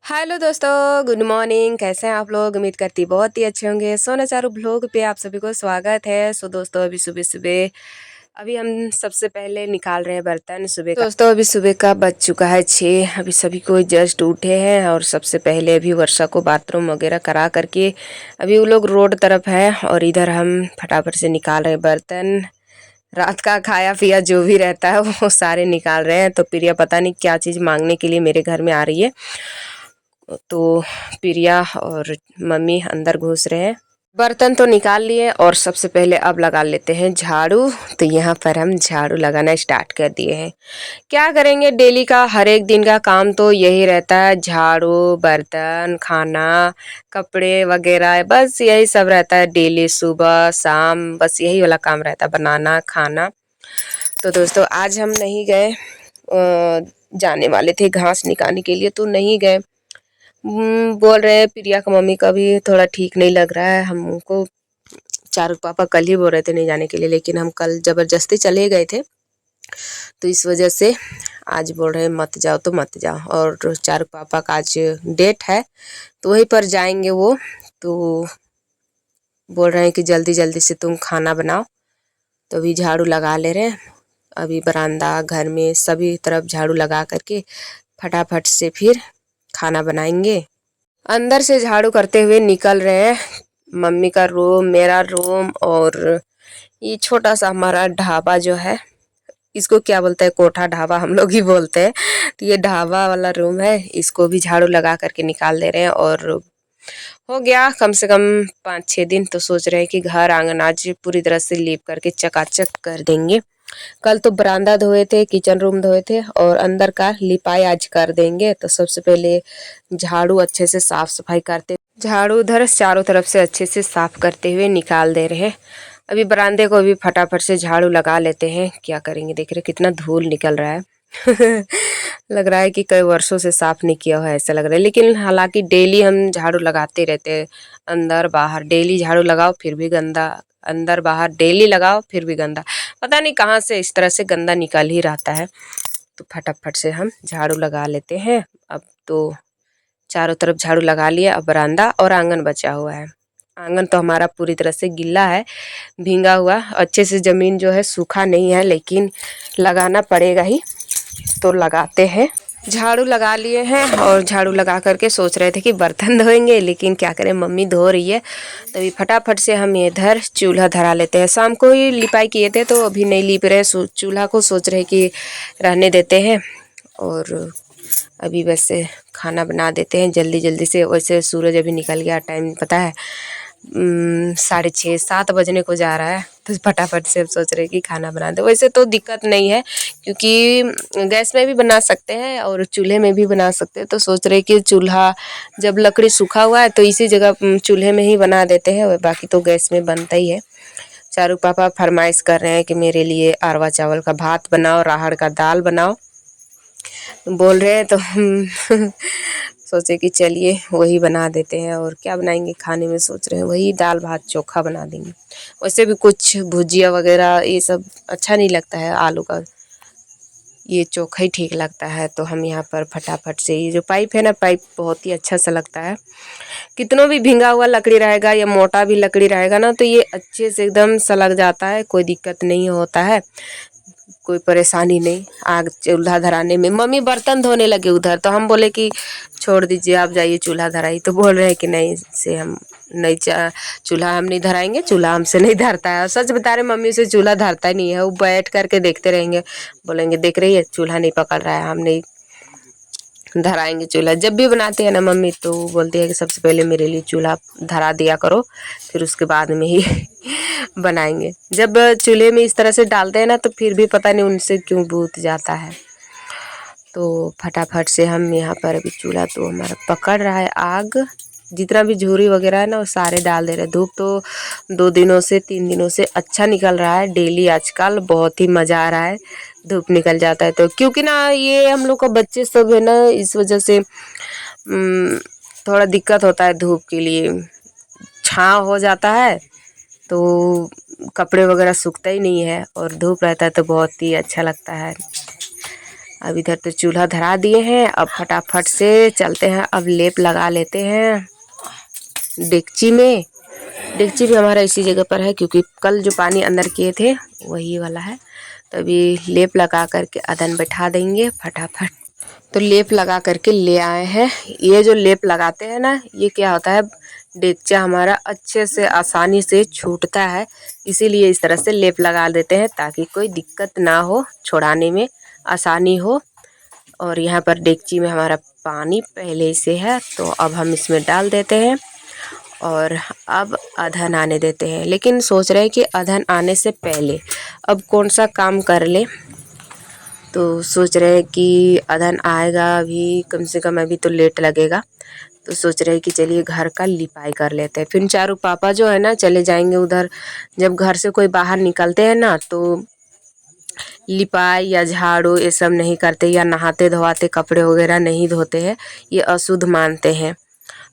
Hello दोस्तों, good morning. कैसे हैं आप लोग? उम्मीद करती बहुत ही अच्छे होंगे। सोना चारू ब्लॉग पे आप सभी को स्वागत है। दोस्तों, अभी सुबह सुबह अभी हम सबसे पहले निकाल रहे हैं बर्तन सुबह का। दोस्तों, अभी सुबह का बज चुका है 6। अभी सभी को जस्ट उठे हैं और सबसे पहले अभी वर्षा को बाथरूम वगैरह करा करके अभी वो लोग रोड तरफ है और इधर हम फटाफट से निकाल रहे हैं बर्तन। रात का खाया पिया जो भी रहता है वो सारे निकाल रहे हैं। तो प्रिया पता नहीं क्या चीज़ मांगने के लिए मेरे घर में आ रही है, तो प्रिया और मम्मी अंदर घुस रहे हैं। बर्तन तो निकाल लिए और सबसे पहले अब लगा लेते हैं झाड़ू। तो यहाँ पर हम झाड़ू लगाना स्टार्ट कर दिए हैं। क्या करेंगे, डेली का हर एक दिन का काम तो यही रहता है, झाड़ू, बर्तन, खाना, कपड़े वगैरह, बस यही सब रहता है डेली, सुबह शाम बस यही वाला काम रहता है, बनाना खाना। तो दोस्तों, आज हम नहीं गए, जाने वाले थे घास निकालने के लिए तो नहीं गए। बोल रहे हैं प्रिया का मम्मी का भी थोड़ा ठीक नहीं लग रहा है। हमको चारू पापा कल ही बोल रहे थे नहीं जाने के लिए, लेकिन हम कल ज़बरदस्ती चले गए थे, तो इस वजह से आज बोल रहे हैं मत जाओ तो मत जाओ। और चारू पापा का आज डेट है तो वहीं पर जाएंगे वो। तो बोल रहे हैं कि जल्दी जल्दी से तुम खाना बनाओ। तो अभी झाड़ू लगा ले रहे हैं। अभी बरामदा घर में सभी तरफ झाड़ू लगा करके फटाफट से फिर खाना बनाएंगे। अंदर से झाड़ू करते हुए निकल रहे हैं। मम्मी का रूम, मेरा रूम और ये छोटा सा हमारा ढाबा जो है, इसको क्या बोलते हैं, कोठा ढाबा हम लोग ही बोलते हैं। तो ये ढाबा वाला रूम है, इसको भी झाड़ू लगा करके निकाल दे रहे हैं। और हो गया कम से कम 5-6 दिन। तो सोच रहे हैं कि घर आंगन आज पूरी तरह से लीप करके चकाचक कर देंगे। कल तो बरामदा धोए थे, किचन रूम धोए थे और अंदर का लिपाई आज कर देंगे। तो सबसे पहले झाड़ू अच्छे से साफ सफाई करते, झाड़ू उधर चारों तरफ से अच्छे से साफ करते हुए निकाल दे रहे हैं। अभी बरामदे को भी फटाफट से झाड़ू लगा लेते हैं। क्या करेंगे, देख रहे कितना धूल निकल रहा है। लग रहा है कि कई वर्षों से साफ नहीं किया हुआ है ऐसा लग रहा है, लेकिन हालांकि डेली हम झाड़ू लगाते रहते हैं। अंदर बाहर डेली झाड़ू लगाओ फिर भी गंदा, अंदर बाहर डेली लगाओ फिर भी गंदा, पता नहीं कहाँ से इस तरह से गंदा निकल ही रहता है। तो फटाफट से हम झाड़ू लगा लेते हैं। अब तो चारों तरफ झाड़ू लगा लिया, अब बरामदा और आंगन बचा हुआ है। आंगन तो हमारा पूरी तरह से गीला है, भींगा हुआ, अच्छे से ज़मीन जो है सूखा नहीं है, लेकिन लगाना पड़ेगा ही, तो लगाते हैं। झाड़ू लगा लिए हैं और झाड़ू लगा करके सोच रहे थे कि बर्तन धोएंगे, लेकिन क्या करें मम्मी धो रही है। तभी फटाफट से हम इधर चूल्हा धरा लेते हैं। शाम को ही लिपाई किए थे तो अभी नहीं लिप रहे, चूल्हा को सोच रहे कि रहने देते हैं और अभी बस खाना बना देते हैं जल्दी जल्दी से। वैसे सूरज अभी निकल गया, टाइम पता है 6:30-7 बजने को जा रहा है। तो फटाफट से अब सोच रहे कि खाना बना दे। वैसे तो दिक्कत नहीं है क्योंकि गैस में भी बना सकते हैं और चूल्हे में भी बना सकते हैं। तो सोच रहे कि चूल्हा जब लकड़ी सूखा हुआ है तो इसी जगह चूल्हे में ही बना देते हैं, और बाकी तो गैस में बनता ही है। चारू पापा फरमाइश कर रहे हैं कि मेरे लिए अरवा चावल का भात बनाओ, राहड़ का दाल बनाओ बोल रहे हैं। तो हम सोचे कि चलिए वही बना देते हैं। और क्या बनाएंगे खाने में, सोच रहे हैं वही दाल भात चोखा बना देंगे। वैसे भी कुछ भुजिया वगैरह ये सब अच्छा नहीं लगता है आलू का, ये चोखा ही ठीक लगता है। तो हम यहाँ पर फटाफट से, ये जो पाइप है ना, पाइप बहुत ही अच्छा सा लगता है। कितना भी भींगा हुआ लकड़ी रहेगा या मोटा भी लकड़ी रहेगा ना, तो ये अच्छे से एकदम सलग जाता है, कोई दिक्कत नहीं होता है, कोई परेशानी नहीं। आग चूल्हा धराने में मम्मी बर्तन धोने लगे उधर, तो हम बोले कि छोड़ दीजिए आप जाइए चूल्हा धराई। तो बोल रहे हैं कि नहीं से हम नहीं, चूल्हा हम नहीं धराएंगे, चूल्हा हमसे नहीं धरता है। और सच बता रहे मम्मी से चूल्हा धरता ही नहीं है, वो बैठ करके देखते रहेंगे, बोलेंगे देख रही है चूल्हा नहीं पकड़ रहा है, हम नहीं धराएंगे चूल्हा। जब भी बनाते हैं ना मम्मी तो बोलती है कि सबसे पहले मेरे लिए चूल्हा धरा दिया करो, फिर उसके बाद में ही बनाएंगे। जब चूल्हे में इस तरह से डालते हैं ना तो फिर भी पता नहीं उनसे क्यों भूत जाता है। तो फटाफट से हम यहाँ पर अभी चूल्हा तो हमारा पकड़ रहा है आग, जितना भी झूरी वगैरह है ना वो सारे डाल दे रहे हैं। धूप तो 2 दिनों से 3 दिनों से अच्छा निकल रहा है, डेली आजकल बहुत ही मज़ा आ रहा है। धूप निकल जाता है तो, क्योंकि ना ये हम लोग का बच्चे सब है ना, इस वजह से थोड़ा दिक्कत होता है धूप के लिए। छाँव हो जाता है तो कपड़े वगैरह सूखता ही नहीं है, और धूप रहता है तो बहुत ही अच्छा लगता है। अब इधर तो चूल्हा धरा दिए हैं। अब फटाफट से चलते हैं, अब लेप लगा लेते हैं डेगची में। डेगची भी हमारा इसी जगह पर है क्योंकि कल जो पानी अंदर किए थे वही वाला है। तो अभी लेप लगा करके अदन बैठा देंगे फटाफट। तो लेप लगा करके ले आए हैं। ये जो लेप लगाते हैं ना, ये क्या होता है, डेगचा हमारा अच्छे से आसानी से छूटता है, इसीलिए इस तरह से लेप लगा देते हैं ताकि कोई दिक्कत ना हो, छोड़ाने में आसानी हो। और यहाँ पर डेगची में हमारा पानी पहले से है, तो अब हम इसमें डाल देते हैं और अब अधन आने देते हैं। लेकिन सोच रहे हैं कि अधन आने से पहले अब कौन सा काम कर ले, तो सोच रहे हैं कि अधन आएगा अभी, कम से कम अभी तो लेट लगेगा। तो सोच रहे हैं कि चलिए घर का लिपाई कर लेते हैं। फिर चारू पापा जो है ना चले जाएंगे उधर। जब घर से कोई बाहर निकलते हैं ना तो लिपाई या झाड़ू ये सब नहीं करते, या नहाते धोवाते कपड़े वगैरह नहीं धोते हैं, ये अशुद्ध मानते हैं।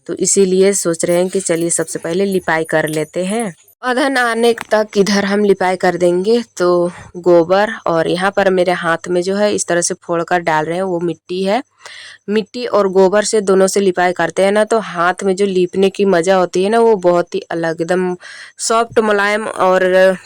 तो इसीलिए सोच रहे हैं कि चलिए सबसे पहले लिपाई कर लेते हैं। अधन आने तक इधर हम लिपाई कर देंगे। तो गोबर और यहाँ पर मेरे हाथ में जो है इस तरह से फोड़ कर डाल रहे हैं, वो मिट्टी है। मिट्टी और गोबर से दोनों से लिपाई करते हैं ना, तो हाथ में जो लीपने की मज़ा होती है ना, वो बहुत ही अलग, एकदम सॉफ्ट मुलायम। और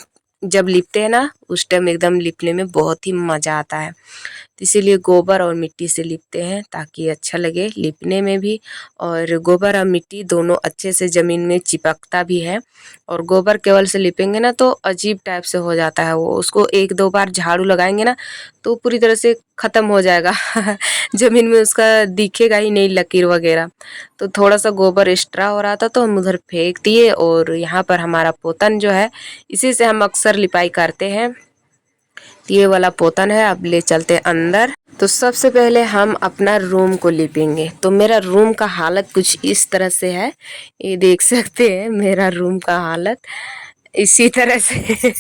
जब लिपते हैं ना उस टाइम एकदम लिपने में बहुत ही मज़ा आता है। तो इसीलिए गोबर और मिट्टी से लिपते हैं ताकि अच्छा लगे लिपने में भी। और गोबर और मिट्टी दोनों अच्छे से ज़मीन में चिपकता भी है। और गोबर केवल से लिपेंगे ना तो अजीब टाइप से हो जाता है वो, उसको एक दो बार झाड़ू लगाएंगे ना तो पूरी तरह से ख़त्म हो जाएगा ज़मीन में उसका दिखेगा ही नहीं लकीर वगैरह। तो थोड़ा सा गोबर एक्स्ट्रा हो रहा था तो हम उधर फेंक दिए। और यहाँ पर हमारा पोतन जो है इसी से हम अक्सर लिपाई करते हैं। ये वाला पोतन है, अब ले चलते हैं अंदर। तो सबसे पहले हम अपना रूम को लिपेंगे। तो मेरा रूम का हालत कुछ इस तरह से है, ये देख सकते हैं मेरा रूम का हालत इसी तरह से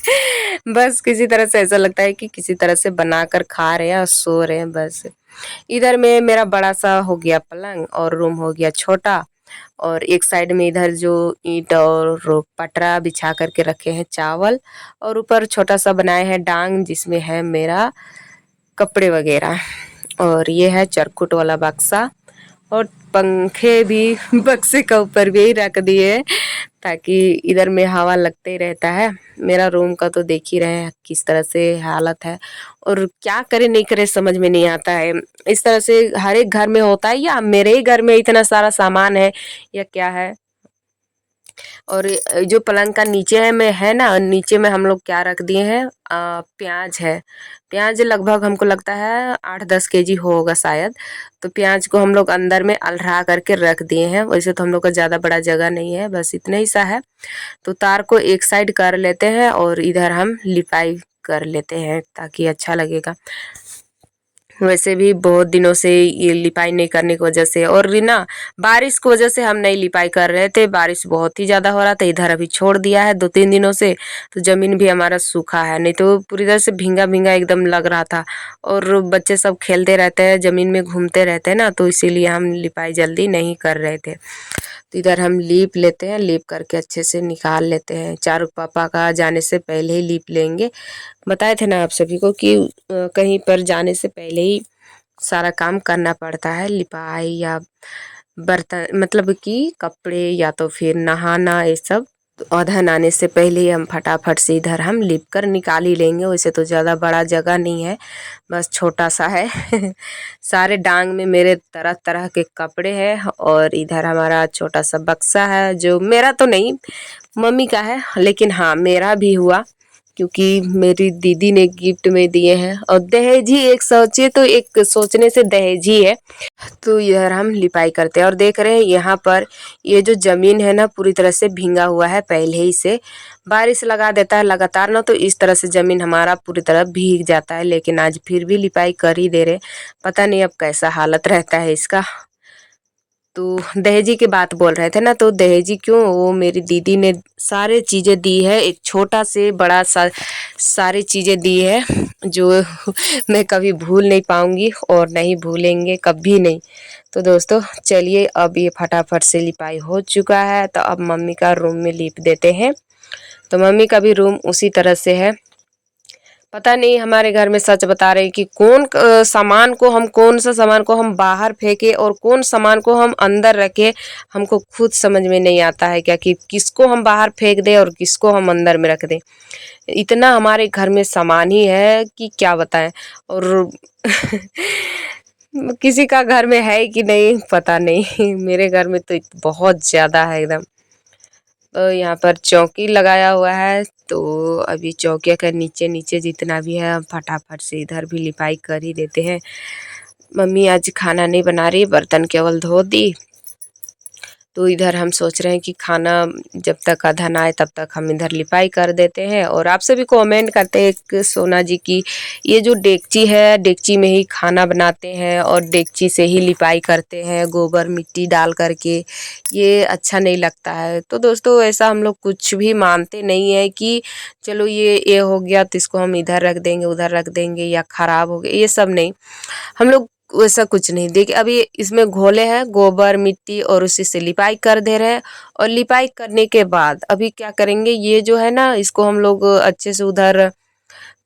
बस किसी तरह से ऐसा लगता है कि किसी तरह से बनाकर खा रहे हैं और सो रहे हैं बस। इधर में मेरा बड़ा सा हो गया पलंग और रूम हो गया छोटा। और एक साइड में इधर जो ईंट और पटरा बिछा करके रखे हैं चावल, और ऊपर छोटा सा बनाए हैं डांग जिसमें है मेरा कपड़े वगैरह। और ये है चरखुट वाला बक्सा, और पंखे भी बक्से का ऊपर भी रख दिए हैं ताकि इधर में हवा लगते ही रहता है। मेरा रूम का तो देख ही रहे हैं किस तरह से हालत है, और क्या करे नहीं करे समझ में नहीं आता है। इस तरह से हर एक घर में होता है या मेरे ही घर में इतना सारा सामान है या क्या है। और जो पलंग का नीचे है में है ना, नीचे में हम लोग क्या रख दिए हैं, प्याज है। प्याज लगभग हमको लगता है 8-10 केजी होगा शायद। तो प्याज को हम लोग अंदर में अलरा करके रख दिए हैं। वैसे तो हम लोग का ज़्यादा बड़ा जगह नहीं है, बस इतना ही सा है। तो तार को एक साइड कर लेते हैं और इधर हम लिपाई कर लेते हैं ताकि अच्छा लगेगा। वैसे भी बहुत दिनों से ये लिपाई नहीं करने की वजह से, और ना बारिश की वजह से हम नहीं लिपाई कर रहे थे। बारिश बहुत ही ज़्यादा हो रहा था, इधर अभी छोड़ दिया है 2-3 दिनों से। तो ज़मीन भी हमारा सूखा है, नहीं तो पूरी तरह से भींगा भींगा एकदम लग रहा था। और बच्चे सब खेलते रहते हैं, ज़मीन में घूमते रहते हैं ना, तो इसीलिए हम लिपाई जल्दी नहीं कर रहे थे। तो इधर हम लीप लेते हैं, लीप करके अच्छे से निकाल लेते हैं। चारू पापा का जाने से पहले ही लीप लेंगे। बताए थे ना आप सभी को कि कहीं पर जाने से पहले ही सारा काम करना पड़ता है, लिपाई या बर्तन मतलब कि कपड़े या तो फिर नहाना ये सब। तो अधन आने से पहले ही हम फटाफट से इधर हम लिप कर निकाल ही लेंगे। वैसे तो ज़्यादा बड़ा जगह नहीं है, बस छोटा सा है सारे डांग में मेरे तरह तरह के कपड़े हैं। और इधर हमारा छोटा सा बक्सा है, जो मेरा तो नहीं मम्मी का है, लेकिन हाँ मेरा भी हुआ क्योंकि मेरी दीदी ने गिफ्ट में दिए हैं। और दहेज ही एक सोचे तो एक सोचने से दहेज ही है। तो इधर हम लिपाई करते हैं और देख रहे हैं यहाँ पर ये जो ज़मीन है ना पूरी तरह से भींगा हुआ है पहले ही से। बारिश लगा देता है लगातार ना, तो इस तरह से ज़मीन हमारा पूरी तरह भीग जाता है। लेकिन आज फिर भी लिपाई कर ही दे रहे, पता नहीं अब कैसा हालत रहता है इसका। तो दहेजी की बात बोल रहे थे ना, तो दहेजी क्यों, वो मेरी दीदी ने सारे चीज़ें दी है, एक छोटा से बड़ा सा सारी चीज़ें दी है जो मैं कभी भूल नहीं पाऊँगी और नहीं भूलेंगे कभी नहीं। तो दोस्तों चलिए अब ये फटाफट से लिपाई हो चुका है, तो अब मम्मी का रूम में लिप देते हैं। तो मम्मी का भी रूम उसी तरह से है, पता नहीं हमारे घर में, सच बता रहे हैं कि सामान को हम, कौन सा सामान को हम बाहर फेंके और कौन सामान को हम अंदर रखे, हमको खुद समझ में नहीं आता है क्या कि किसको हम बाहर फेंक दें और किसको हम अंदर में रख दें। इतना हमारे घर में सामान ही है कि क्या बताएं। और किसी का घर में है कि नहीं पता नहीं, मेरे घर में तो बहुत ज़्यादा है एकदम। तो यहाँ पर चौकी लगाया हुआ है, तो अभी चौकिया का नीचे नीचे जितना भी है फटाफट से इधर भी लिपाई कर ही देते हैं। मम्मी आज खाना नहीं बना रही, बर्तन केवल धो दी। तो इधर हम सोच रहे हैं कि खाना जब तक आधा ना आए तब तक हम इधर लिपाई कर देते हैं। और आप सभी कमेंट करते हैं कि सोना जी की ये जो डेगची है, डेगची में ही खाना बनाते हैं और डेगची से ही लिपाई करते हैं गोबर मिट्टी डाल करके, ये अच्छा नहीं लगता है। तो दोस्तों ऐसा हम लोग कुछ भी मानते नहीं है कि चलो ये हो गया तो इसको हम इधर रख देंगे उधर रख देंगे या ख़राब हो गया, ये सब नहीं। हम लोग वैसा कुछ नहीं। देखिए अभी इसमें घोले हैं गोबर मिट्टी और उसी से लिपाई कर दे रहे हैं। और लिपाई करने के बाद अभी क्या करेंगे, ये जो है ना इसको हम लोग अच्छे से उधर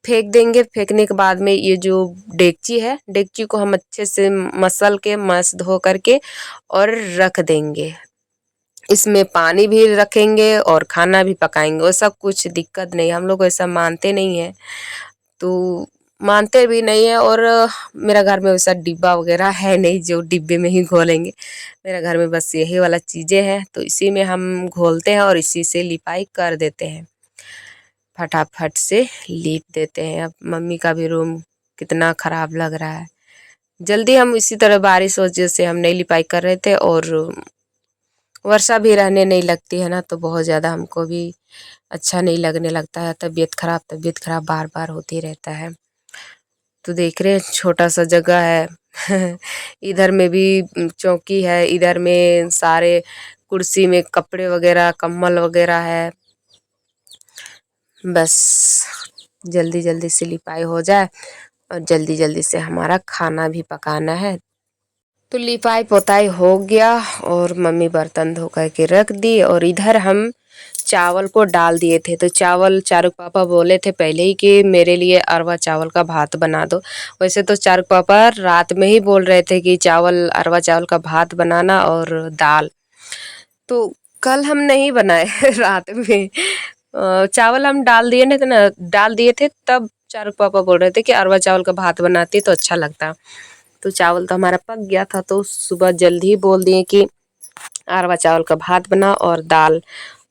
फेंक देंगे। फेंकने के बाद में ये जो डेगची है, डेगची को हम अच्छे से मसल के मस धो करके और रख देंगे। इसमें पानी भी रखेंगे और खाना भी पकाएंगे, वैसा कुछ दिक्कत नहीं। हम लोग ऐसा मानते नहीं है, तो मानते भी नहीं है। और मेरा घर में वैसा डिब्बा वगैरह है नहीं जो डिब्बे में ही घोलेंगे। मेरा घर में बस यही वाला चीज़ें हैं, तो इसी में हम घोलते हैं और इसी से लिपाई कर देते हैं, फटाफट से लीप देते हैं। अब मम्मी का भी रूम कितना ख़राब लग रहा है। जल्दी हम इसी तरह बारिश वजह से हम नहीं लिपाई कर रहे थे और वर्षा भी रहने नहीं लगती है ना, तो बहुत ज़्यादा हमको भी अच्छा नहीं लगने लगता है। तबीयत खराब बार बार होती रहता है। तो देख रहे हैं छोटा सा जगह है इधर में भी चौकी है, इधर में सारे कुर्सी में कपड़े वगैरह कंबल वगैरह है। बस जल्दी जल्दी से लिपाई हो जाए और जल्दी जल्दी से हमारा खाना भी पकाना है। तो लिपाई पोताई हो गया और मम्मी बर्तन धो कर के रख दी और इधर हम चावल को डाल दिए थे। तो चावल चारुक पापा बोले थे पहले ही कि मेरे लिए अरवा चावल का भात बना दो। वैसे तो चारुक पापा रात में ही बोल रहे थे कि अरवा चावल का भात बनाना और दाल। तो कल हम नहीं बनाए रात में चावल हम डाल दिए थे, तब चारुक पापा बोल रहे थे कि अरवा चावल का भात बनाती तो अच्छा लगता। तो चावल तो हमारा पक गया था, तो सुबह जल्दी ही बोल दिए कि अरवा चावल का भात बना और दाल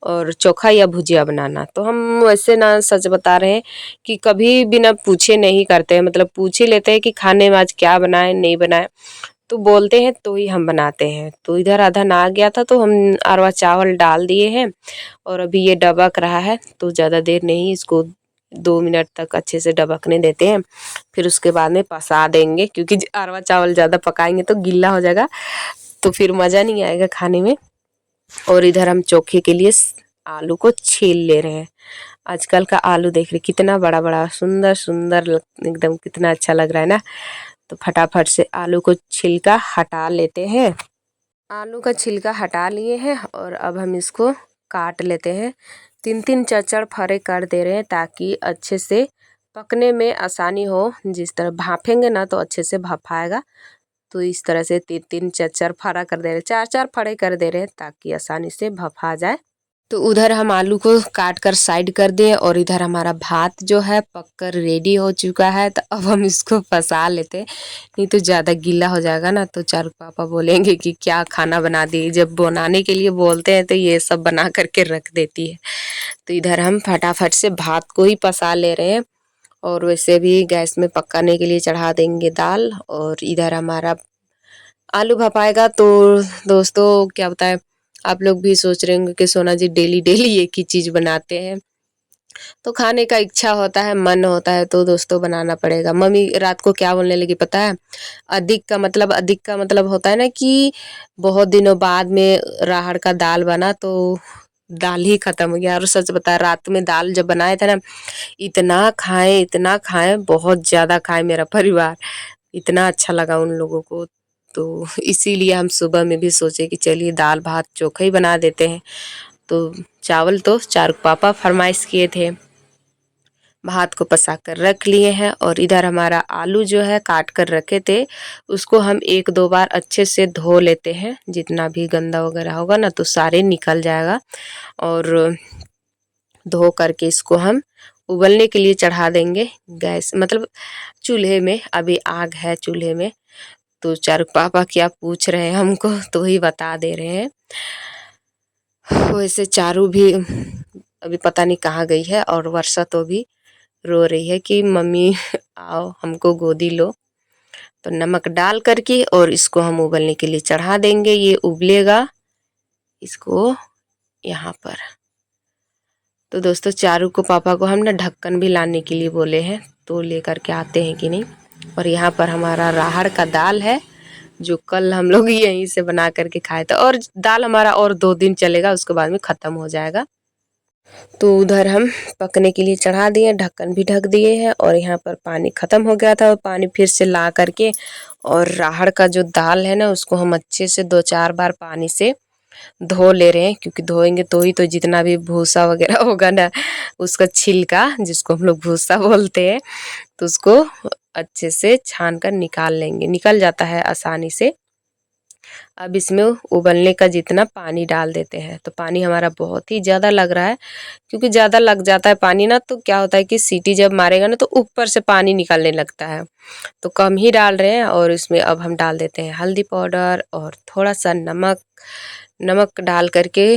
और चोखा या भुजिया बनाना। तो हम वैसे ना सच बता रहे हैं कि कभी बिना पूछे नहीं करते हैं, मतलब पूछ ही लेते हैं कि खाने में आज क्या बनाए नहीं बनाए, तो बोलते हैं तो ही हम बनाते हैं। तो इधर आधा ना आ गया था तो हम अरवा चावल डाल दिए हैं और अभी ये डबक रहा है, तो ज़्यादा देर नहीं, इसको 2 मिनट तक अच्छे से डबकने देते हैं। फिर उसके बाद में पसा देंगे, क्योंकि अरवा चावल ज़्यादा पकाएंगे तो गीला हो जाएगा, तो फिर मज़ा नहीं आएगा खाने में। और इधर हम चोखे के लिए आलू को छील ले रहे हैं। आजकल का आलू देख रहे कितना बड़ा बड़ा सुंदर सुंदर एकदम कितना अच्छा लग रहा है ना। तो फटाफट से आलू को छिलका हटा लेते हैं। आलू का छिलका हटा लिए हैं और अब हम इसको काट लेते हैं। 3-3 चौचर फाड़े कर दे रहे हैं ताकि अच्छे से पकने में आसानी हो। जिस तरह भाफेंगे ना तो अच्छे से भाफाएगा, तो इस तरह से 3-3 चौचर फाड़ा कर दे रहे हैं, 4-4 फाड़े कर दे रहे हैं ताकि आसानी से भफा जाए। तो उधर हम आलू को काट कर साइड कर दिए और इधर हमारा भात जो है पककर रेडी हो चुका है। तो अब हम इसको फंसा लेते, नहीं तो ज़्यादा गीला हो जाएगा ना, तो चारुक पापा बोलेंगे कि क्या खाना बना दी। जब बनाने के लिए बोलते हैं तो ये सब बना करके रख देती है। तो इधर हम फटाफट से भात को ही पसा ले रहे हैं और वैसे भी गैस में पकाने के लिए चढ़ा देंगे दाल। और इधर हमारा आलू भपाएगा। तो दोस्तों क्या बताएं, आप लोग भी सोच रहे होंगे कि सोना जी डेली डेली एक ही चीज़ बनाते हैं, तो खाने का इच्छा होता है मन होता है तो दोस्तों बनाना पड़ेगा। मम्मी रात को क्या बोलने लगी पता है, अधिक का मतलब होता है ना कि बहुत दिनों बाद में राहड़ का दाल बना तो दाल ही खत्म हो गया। और सच बता रात में दाल जब बनाए थे ना, इतना खाए बहुत ज़्यादा खाए मेरा परिवार, इतना अच्छा लगा उन लोगों को। तो इसीलिए हम सुबह में भी सोचे कि चलिए दाल भात चोखा ही बना देते हैं। तो चावल तो चारुक पापा फरमाइश किए थे, भात को पसा कर रख लिए हैं। और इधर हमारा आलू जो है काट कर रखे थे, उसको हम 1-2 बार अच्छे से धो लेते हैं। जितना भी गंदा वगैरह होगा ना तो सारे निकल जाएगा। और धो करके इसको हम उबलने के लिए चढ़ा देंगे गैस, मतलब चूल्हे में। अभी आग है चूल्हे में। तो चारू पापा क्या पूछ रहे हैं हमको, तो ही बता दे रहे हैं। वैसे चारू भी अभी पता नहीं कहाँ गई है, और वर्षा तो भी रो रही है कि मम्मी आओ हमको गोदी लो। तो नमक डाल करके और इसको हम उबलने के लिए चढ़ा देंगे। ये उबलेगा इसको यहाँ पर। तो दोस्तों चारू को पापा को हम ना ढक्कन भी लाने के लिए बोले हैं, तो लेकर के आते हैं कि नहीं। और यहाँ पर हमारा राहड़ का दाल है, जो कल हम लोग यहीं से बना करके खाए थे। और दाल हमारा और 2 दिन चलेगा, उसके बाद में ख़त्म हो जाएगा। तो उधर हम पकने के लिए चढ़ा दिए, ढक्कन भी ढक दिए हैं। और यहाँ पर पानी ख़त्म हो गया था, और पानी फिर से ला करके और राहड़ का जो दाल है ना उसको हम अच्छे से 2-4 बार पानी से धो ले रहे हैं। क्योंकि धोएंगे तो ही तो जितना भी भूसा वगैरह होगा ना, उसका छिलका जिसको हम लोग भूसा बोलते हैं, तो उसको अच्छे से छान कर निकाल लेंगे। निकल जाता है आसानी से। अब इसमें उबलने का जितना पानी डाल देते हैं। तो पानी हमारा बहुत ही ज़्यादा लग रहा है, क्योंकि ज़्यादा लग जाता है पानी ना तो क्या होता है कि सीटी जब मारेगा ना तो ऊपर से पानी निकलने लगता है। तो कम ही डाल रहे हैं। और इसमें अब हम डाल देते हैं हल्दी पाउडर और थोड़ा सा नमक। नमक डाल करके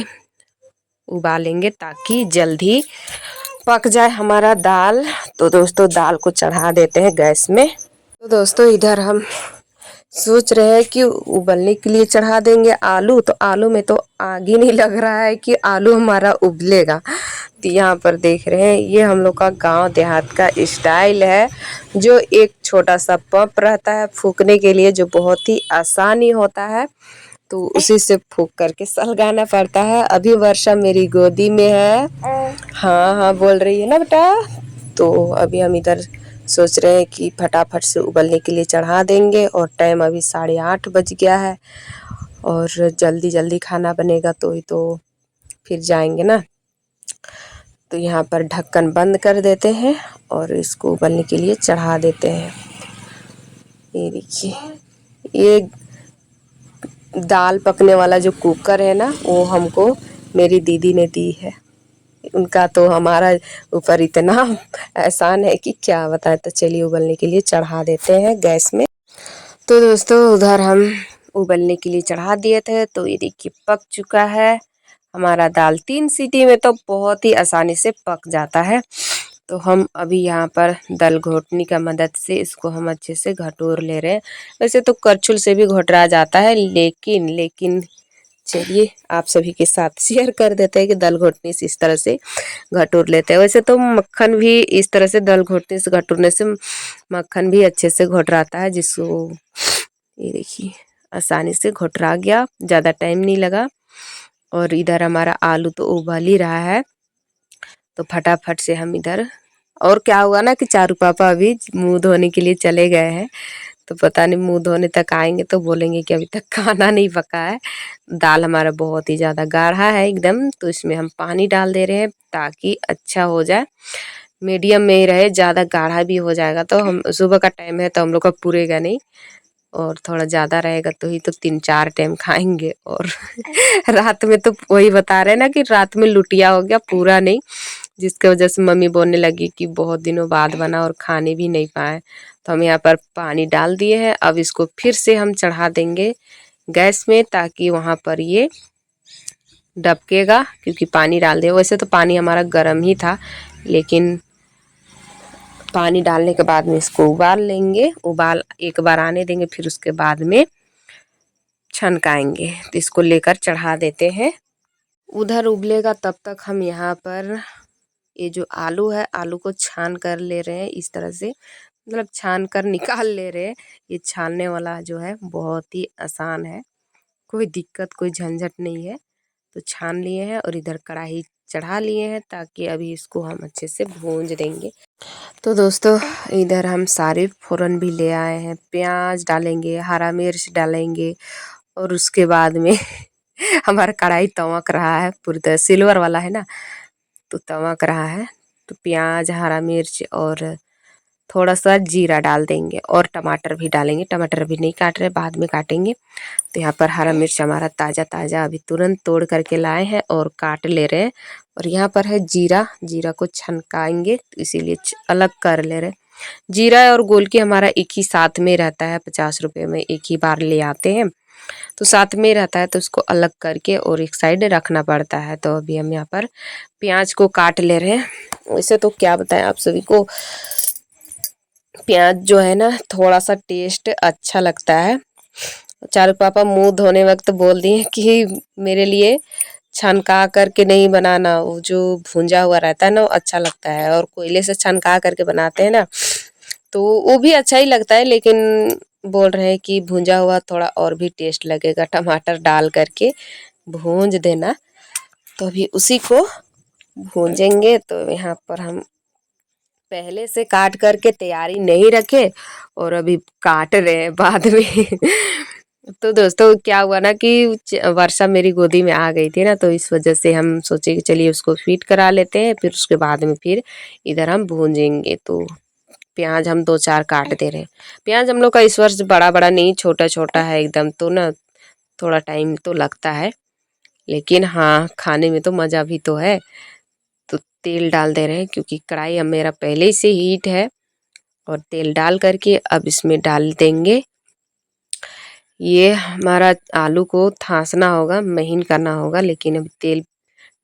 उबालेंगे ताकि जल्दी पक जाए हमारा दाल। तो दोस्तों दाल को चढ़ा देते हैं गैस में। तो दोस्तों इधर हम सोच रहे हैं कि उबलने के लिए चढ़ा देंगे आलू। तो आलू में तो आग ही नहीं लग रहा है कि आलू हमारा उबलेगा। तो यहाँ पर देख रहे हैं ये हम लोग का गांव देहात का स्टाइल है, जो एक छोटा सा पंप रहता है फूकने के लिए, जो बहुत ही आसानी होता है। तो उसी से फूक करके सलगाना पड़ता है। अभी वर्षा मेरी गोदी में है, हाँ हाँ बोल रही है ना बेटा। तो अभी हम इधर सोच रहे हैं कि फटाफट से उबलने के लिए चढ़ा देंगे। और टाइम अभी 8:30 बज गया है, और जल्दी जल्दी खाना बनेगा तो ही तो फिर जाएंगे ना। तो यहाँ पर ढक्कन बंद कर देते हैं और इसको उबलने के लिए चढ़ा देते हैं। ये देखिए, ये दाल पकने वाला जो कुकर है ना, वो हमको मेरी दीदी ने दी है। उनका तो हमारा ऊपर इतना एहसान है कि क्या बताएं। तो चलिए उबलने के लिए चढ़ा देते हैं गैस में। तो दोस्तों उधर हम उबलने के लिए चढ़ा दिए थे, तो ये देखिए पक चुका है हमारा दाल। 3 सीटी में तो बहुत ही आसानी से पक जाता है। तो हम अभी यहाँ पर दल घोटनी का मदद से इसको हम अच्छे से घटोर ले रहे हैं। वैसे तो करछुल से भी घोटरा जाता है, लेकिन चलिए आप सभी के साथ शेयर कर देते हैं कि दल घोटनी से इस तरह से घटोर लेते हैं। वैसे तो मक्खन भी इस तरह से दल घोटनी से घटोरने से मक्खन भी अच्छे से घोटराता है, जिसको ये देखिए आसानी से घोटरा गया, ज़्यादा टाइम नहीं लगा। और इधर हमारा आलू तो उबल ही रहा है। तो फटाफट से हम इधर, और क्या हुआ ना कि चारू पापा अभी मुंह धोने के लिए चले गए हैं। तो पता नहीं मुंह धोने तक आएंगे तो बोलेंगे कि अभी तक खाना नहीं पका है। दाल हमारा बहुत ही ज़्यादा गाढ़ा है एकदम। तो इसमें हम पानी डाल दे रहे हैं ताकि अच्छा हो जाए, मीडियम में ही रहे। ज़्यादा गाढ़ा भी हो जाएगा तो हम, सुबह का टाइम है तो हम लोग का पूरेगा नहीं, और थोड़ा ज़्यादा रहेगा तो ही तो 3-4 टाइम खाएंगे। और रात में तो वही बता रहे हैं ना कि रात में लुटिया हो गया, पूरा नहीं, जिसके वजह से मम्मी बोलने लगी कि बहुत दिनों बाद बना और खाने भी नहीं पाए। तो हम यहाँ पर पानी डाल दिए हैं। अब इसको फिर से हम चढ़ा देंगे गैस में ताकि वहाँ पर ये डबकेगा, क्योंकि पानी डाल दिया। वैसे तो पानी हमारा गर्म ही था, लेकिन पानी डालने के बाद में इसको उबाल लेंगे। उबाल एक बार आने देंगे, फिर उसके बाद में छनकाएंगे। तो इसको लेकर चढ़ा देते हैं। उधर उबलेगा तब तक हम यहाँ पर ये जो आलू है, आलू को छान कर ले रहे हैं इस तरह से, मतलब छान कर निकाल ले रहे हैं। ये छानने वाला जो है बहुत ही आसान है, कोई दिक्कत कोई झंझट नहीं है। तो छान लिए हैं और इधर कढ़ाई चढ़ा लिए हैं ताकि अभी इसको हम अच्छे से भूंज देंगे। तो दोस्तों इधर हम सारे फ़ौरन भी ले आए हैं। प्याज डालेंगे, हरा मिर्च डालेंगे, और उसके बाद में हमारा कढ़ाई तवक रहा है, पूरी तरह सिल्वर वाला है ना, तो तवक रहा है। तो प्याज, हरा मिर्च और थोड़ा सा जीरा डाल देंगे और टमाटर भी डालेंगे। टमाटर अभी नहीं काट रहे, बाद में काटेंगे। तो यहाँ पर हरा मिर्च हमारा ताज़ा ताज़ा अभी तुरंत तोड़ करके लाए हैं और काट ले रहे हैं। और यहाँ पर है जीरा, जीरा को छनकाएंगे तो इसीलिए अलग कर ले रहे हैं। जीरा और गोलकी हमारा एक ही साथ में रहता है, 50 रुपये में एक ही बार ले आते हैं, तो साथ में रहता है, तो उसको अलग करके और एक साइड रखना पड़ता है। तो अभी हम यहाँ पर प्याज को काट ले रहे हैं। वैसे तो क्या बताएं आप सभी को, प्याज जो है ना थोड़ा सा टेस्ट अच्छा लगता है। चारू पापा मुंह धोने वक्त बोल दिए कि मेरे लिए छनका करके नहीं बनाना, वो जो भुंजा हुआ रहता है ना वो अच्छा लगता है, और कोयले से छनका करके बनाते हैं ना तो वो भी अच्छा ही लगता है, लेकिन बोल रहे हैं कि भुंजा हुआ थोड़ा और भी टेस्ट लगेगा, टमाटर डाल करके भूंज देना। तो अभी उसी को भूंजेंगे। तो यहाँ पर हम पहले से काट करके तैयारी नहीं रखे और अभी काट रहे हैं बाद में। तो दोस्तों क्या हुआ ना कि वर्षा मेरी गोदी में आ गई थी ना, तो इस वजह से हम सोचे कि चलिए उसको फीड करा लेते हैं, फिर उसके बाद में फिर इधर हम भूंजेंगे। तो प्याज हम 2-4 काट दे रहे हैं। प्याज हम लोग का इस वर्ष बड़ा बड़ा नहीं, छोटा छोटा है एकदम, तो ना थोड़ा टाइम तो लगता है, लेकिन हाँ खाने में तो मज़ा भी तो है। तो तेल डाल दे रहे हैं क्योंकि कढ़ाई अब मेरा पहले ही से हीट है। और तेल डाल करके अब इसमें डाल देंगे, ये हमारा आलू को थासना होगा, महीन करना होगा, लेकिन अब तेल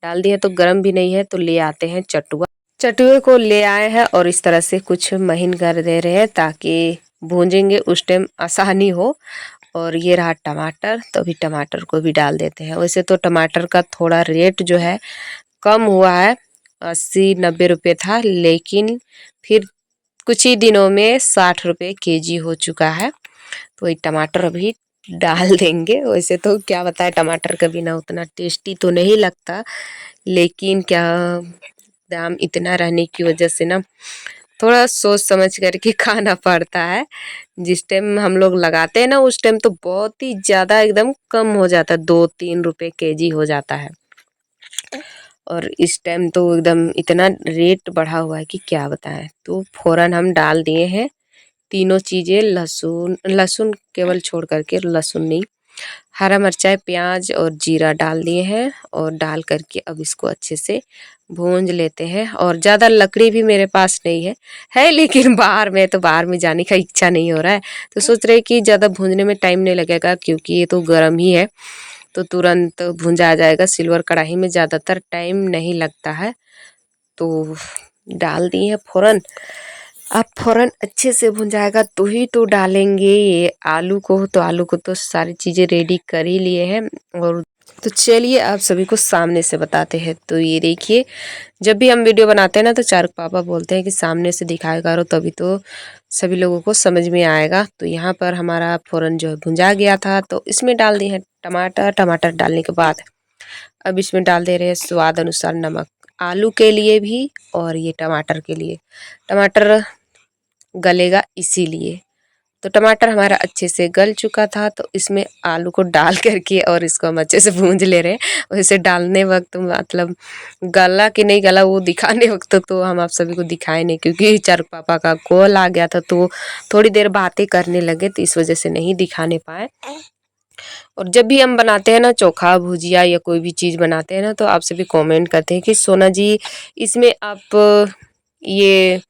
डाल दिया तो गर्म भी नहीं है, तो ले आते हैं चटुआ। चटुए को ले आए हैं और इस तरह से कुछ महीन कर दे रहे हैं ताकि भूंजेंगे उस टाइम आसानी हो। और ये रहा टमाटर, तो अभी टमाटर को भी डाल देते हैं। वैसे तो टमाटर का थोड़ा रेट जो है कम हुआ है, 80-90 रुपये था, लेकिन फिर कुछ ही दिनों में 60 रुपये केजी हो चुका है। तो वही टमाटर अभी डाल देंगे। वैसे तो क्या बताए, टमाटर का बिना उतना टेस्टी तो नहीं लगता, लेकिन क्या दाम इतना रहने की वजह से ना थोड़ा सोच समझ करके खाना पड़ता है। जिस टाइम हम लोग लगाते हैं ना उस टाइम तो बहुत ही ज़्यादा एकदम कम हो जाता है, 2-3 रुपये केजी हो जाता है, और इस टाइम तो एकदम इतना रेट बढ़ा हुआ है कि क्या बताएं। तो फ़ौरन हम डाल दिए हैं तीनों चीज़ें, लहसुन, लहसुन केवल छोड़ करके, लहसुन नहीं, हरा मिर्चाई, प्याज और जीरा डाल दिए हैं। और डाल करके अब इसको अच्छे से भूंज लेते हैं। और ज़्यादा लकड़ी भी मेरे पास नहीं है लेकिन बाहर में, तो बाहर में जाने का इच्छा नहीं हो रहा है, तो सोच रहे कि ज़्यादा भूंजने में टाइम नहीं लगेगा क्योंकि ये तो गर्म ही है, तो तुरंत भुंजा जाएगा। सिल्वर कढ़ाई में ज़्यादातर टाइम नहीं लगता है। तो डाल दिए हैं फ़ौरन। अब फ़ौरन अच्छे से भुन जाएगा तो ही तो डालेंगे ये आलू को। तो आलू को तो सारी चीज़ें रेडी कर ही लिए हैं। और तो चलिए आप सभी को सामने से बताते हैं। तो ये देखिए, जब भी हम वीडियो बनाते हैं ना तो चारुक पापा बोलते हैं कि सामने से दिखाया करो, तभी तो सभी लोगों को समझ में आएगा। तो यहाँ पर हमारा फ़ौरन जो है भुंजा गया था, तो इसमें डाल दिए हैं टमाटर। टमाटर डालने के बाद अब इसमें डाल दे रहे हैं स्वाद अनुसार नमक, आलू के लिए भी और ये टमाटर के लिए, टमाटर गलेगा इसीलिए। तो टमाटर हमारा अच्छे से गल चुका था, तो इसमें आलू को डाल करके और इसको हम अच्छे से भूंज ले रहे हैं। वैसे डालने वक्त मतलब गला कि नहीं गला वो दिखाने वक्त तो हम आप सभी को दिखाए नहीं, क्योंकि चारुक पापा का कॉल आ गया था, तो थोड़ी देर बातें करने लगे, तो इस वजह से नहीं दिखाने पाए। और जब भी हम बनाते हैं ना चोखा, भुजिया या कोई भी चीज़ बनाते हैं ना, तो आप सभी कमेंट करते हैं कि सोना जी इसमें आप ये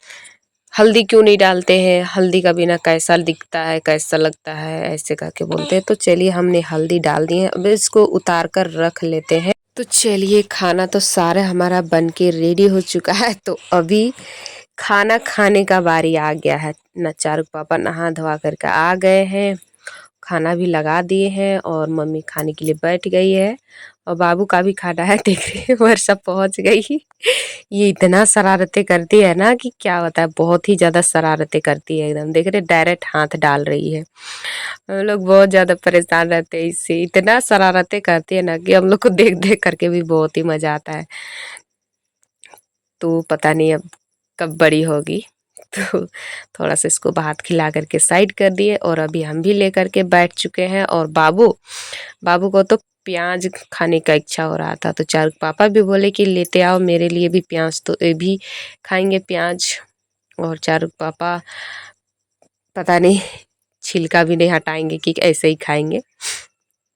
हल्दी क्यों नहीं डालते हैं, हल्दी का बिना कैसा दिखता है, कैसा लगता है, ऐसे करके बोलते हैं। तो चलिए हमने हल्दी डाल दी है, अब इसको उतार कर रख लेते हैं। तो चलिए खाना तो सारा हमारा बन के रेडी हो चुका है। तो अभी खाना खाने का बारी आ गया है ना। चारुक पापा नहा धोवा करके आ गए हैं, खाना भी लगा दिए हैं और मम्मी खाने के लिए बैठ गई है। और बाबू का भी खाना है, देख रहे हैं वर्षा पहुंच गई। ये इतना शरारतें करती है ना कि क्या बताए, बहुत ही ज़्यादा शरारतें करती है एकदम, देख रहे डायरेक्ट हाथ डाल रही है। हम लोग बहुत ज़्यादा परेशान रहते हैं इससे, इतना शरारतें करती है ना कि हम लोग को देख देख करके भी बहुत ही मज़ा आता है। तो पता नहीं अब कब बड़ी होगी। तो थोड़ा सा इसको भात खिला करके साइड कर दिए और अभी हम भी लेकर के बैठ चुके हैं। और बाबू को तो प्याज खाने का इच्छा हो रहा था, तो चारू पापा भी बोले कि लेते आओ मेरे लिए भी प्याज, तो ये भी खाएंगे प्याज। और चारू पापा पता नहीं छिलका भी नहीं हटाएंगे कि ऐसे ही खाएंगे।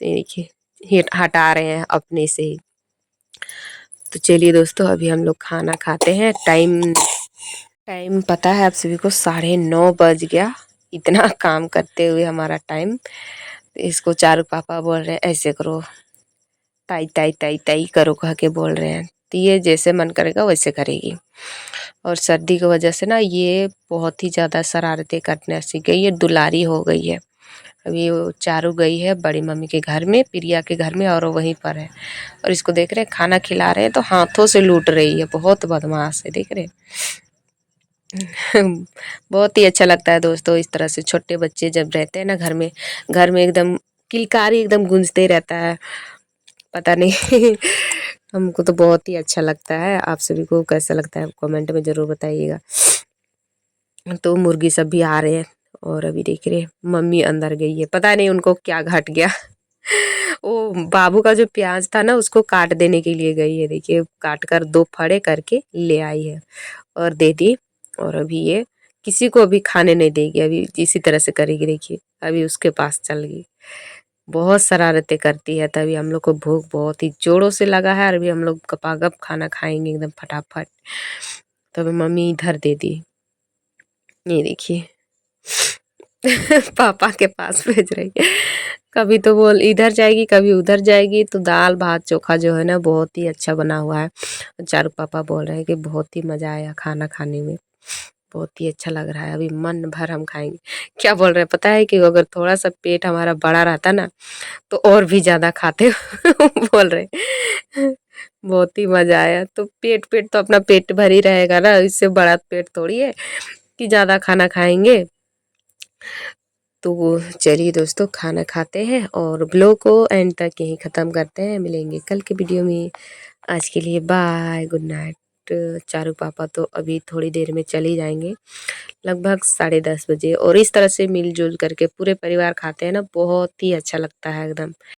देखिए हटा रहे हैं अपने से ही। तो चलिए दोस्तों, अभी हम लोग खाना खाते हैं। टाइम पता है आप सभी को 9:30 बज गया। इतना काम करते हुए हमारा टाइम। तो इसको चारू पापा बोल रहे हैं ऐसे करो, ताई ताई ताई ताई करो कह के बोल रहे हैं। तो ये जैसे मन करेगा वैसे करेगी। और सर्दी की वजह से ना ये बहुत ही ज़्यादा शरारतें करने सीख गई है, दुलारी हो गई है। अभी वो चारू गई है बड़ी मम्मी के घर में, प्रिया के घर में, और वो वहीं पर है। और इसको देख रहे हैं खाना खिला रहे हैं तो हाथों से लूट रही है, बहुत बदमाश है, देख रहे हैं। बहुत ही अच्छा लगता है दोस्तों इस तरह से छोटे बच्चे जब रहते हैं ना घर में एकदम किलकारी एकदम गूंजते रहता है, पता नहीं। हमको तो बहुत ही अच्छा लगता है। आप सभी को कैसा लगता है कमेंट में ज़रूर बताइएगा। तो मुर्गी सब भी आ रहे हैं और अभी देख रहे मम्मी अंदर गई है, पता नहीं उनको क्या घट गया। वो बाबू का जो प्याज था ना उसको काट देने के लिए गई है, देखिए काट कर 2 फड़े करके ले आई है और दे दी। और अभी ये किसी को भी खाने नहीं देगी, अभी इसी तरह से करेगी। देखिए अभी उसके पास चल गई, बहुत शरारतें करती है। तभी हम लोग को भूख बहुत ही जोरों से लगा है और अभी हम लोग गपागप खाना खाएंगे एकदम फटाफट। तब मम्मी इधर दे दी, ये देखिए। पापा के पास भेज रही है, कभी तो बोल इधर जाएगी कभी उधर जाएगी। तो दाल भात चोखा जो है ना बहुत ही अच्छा बना हुआ है। चारू पापा बोल रहे हैं कि बहुत ही मज़ा आया खाना खाने में, बहुत ही अच्छा लग रहा है, अभी मन भर हम खाएंगे। क्या बोल रहे हैं पता है कि अगर थोड़ा सा पेट हमारा बड़ा रहता ना तो और भी ज़्यादा खाते। बोल रहे बहुत ही मज़ा आया। तो पेट तो अपना पेट भर ही रहेगा ना, इससे बड़ा पेट थोड़ी है कि ज़्यादा खाना खाएंगे। तो चलिए दोस्तों खाना खाते हैं और ब्लॉग को एंड तक यहीं ख़त्म करते हैं। मिलेंगे कल के वीडियो में। आज के लिए बाय, गुड नाइट। चारू पापा तो अभी थोड़ी देर में चले जाएंगे, लगभग 10:30 बजे। और इस तरह से मिलजुल करके पूरे परिवार खाते हैं ना, बहुत ही अच्छा लगता है एकदम।